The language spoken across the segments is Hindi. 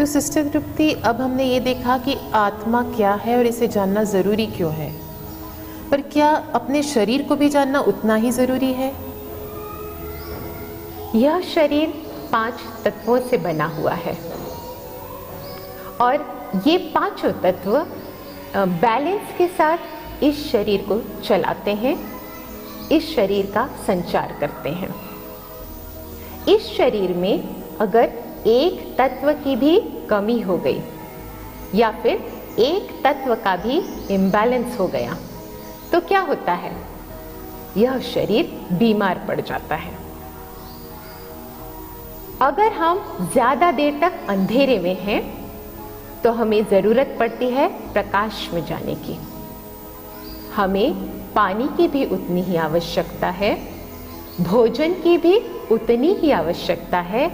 सिस्टर तृप्ति, अब हमने ये देखा कि आत्मा क्या है और इसे जानना ज़रूरी क्यों है, पर क्या अपने शरीर को भी जानना उतना ही ज़रूरी है? यह शरीर 5 तत्वों से बना हुआ है और ये पांचों तत्व बैलेंस के साथ इस शरीर को चलाते हैं, इस शरीर का संचार करते हैं। इस शरीर में अगर एक तत्व की भी कमी हो गई या फिर एक तत्व का भी इम्बैलेंस हो गया तो क्या होता है? यह शरीर बीमार पड़ जाता है। अगर हम ज्यादा देर तक अंधेरे में हैं तो हमें जरूरत पड़ती है प्रकाश में जाने की। हमें पानी की भी उतनी ही आवश्यकता है, भोजन की भी उतनी ही आवश्यकता है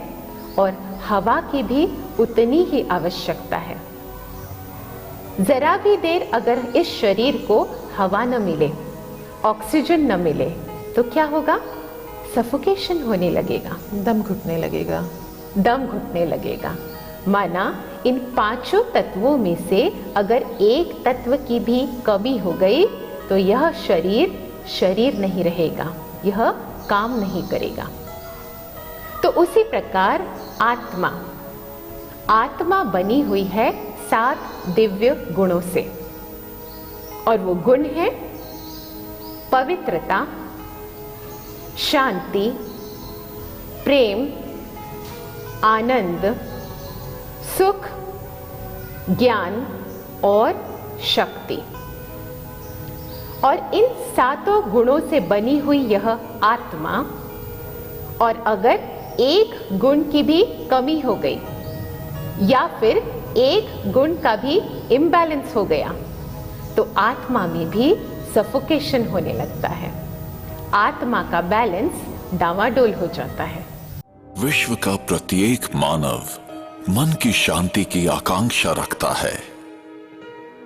और हवा की भी उतनी ही आवश्यकता है। जरा भी देर अगर इस शरीर को हवा न मिले, ऑक्सीजन न मिले तो क्या होगा? सफोकेशन होने लगेगा, दम घुटने लगेगा। दम घुटने लगेगा। माना इन पांचों तत्वों में से अगर एक तत्व की भी कमी हो गई तो यह शरीर शरीर नहीं रहेगा, यह काम नहीं करेगा। तो उसी प्रकार आत्मा बनी हुई है 7 दिव्य गुणों से और वो गुण है पवित्रता, शांति, प्रेम, आनंद, सुख, ज्ञान और शक्ति। और इन 7 गुणों से बनी हुई यह आत्मा, और अगर एक गुण की भी कमी हो गई या फिर एक गुण का भी इम्बैलेंस हो गया तो आत्मा में भी सफोकेशन होने लगता है, आत्मा का बैलेंस डावाडोल हो जाता है। विश्व का प्रत्येक मानव मन की शांति की आकांक्षा रखता है,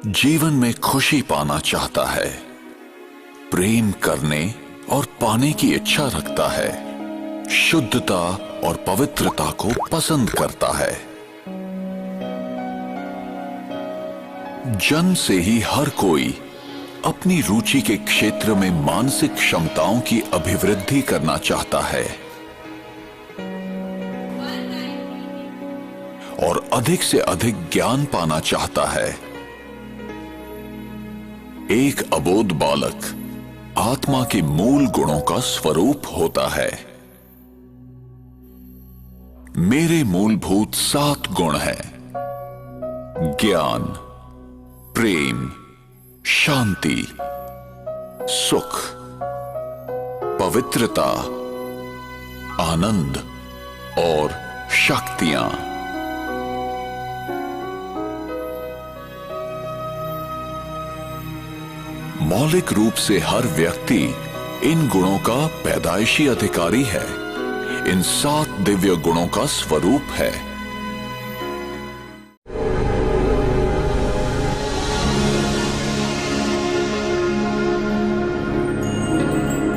जीवन में खुशी पाना चाहता है, प्रेम करने और पाने की इच्छा रखता है, शुद्धता और पवित्रता को पसंद करता है। जन्म से ही हर कोई अपनी रुचि के क्षेत्र में मानसिक क्षमताओं की अभिवृद्धि करना चाहता है और अधिक से अधिक ज्ञान पाना चाहता है। एक अबोध बालक आत्मा के मूल गुणों का स्वरूप होता है। मेरे मूलभूत 7 गुण हैं: ज्ञान, प्रेम, शांति, सुख, पवित्रता, आनंद और शक्तियां। मौलिक रूप से हर व्यक्ति इन गुणों का पैदाइशी अधिकारी है। इन 7 दिव्य गुणों का स्वरूप है।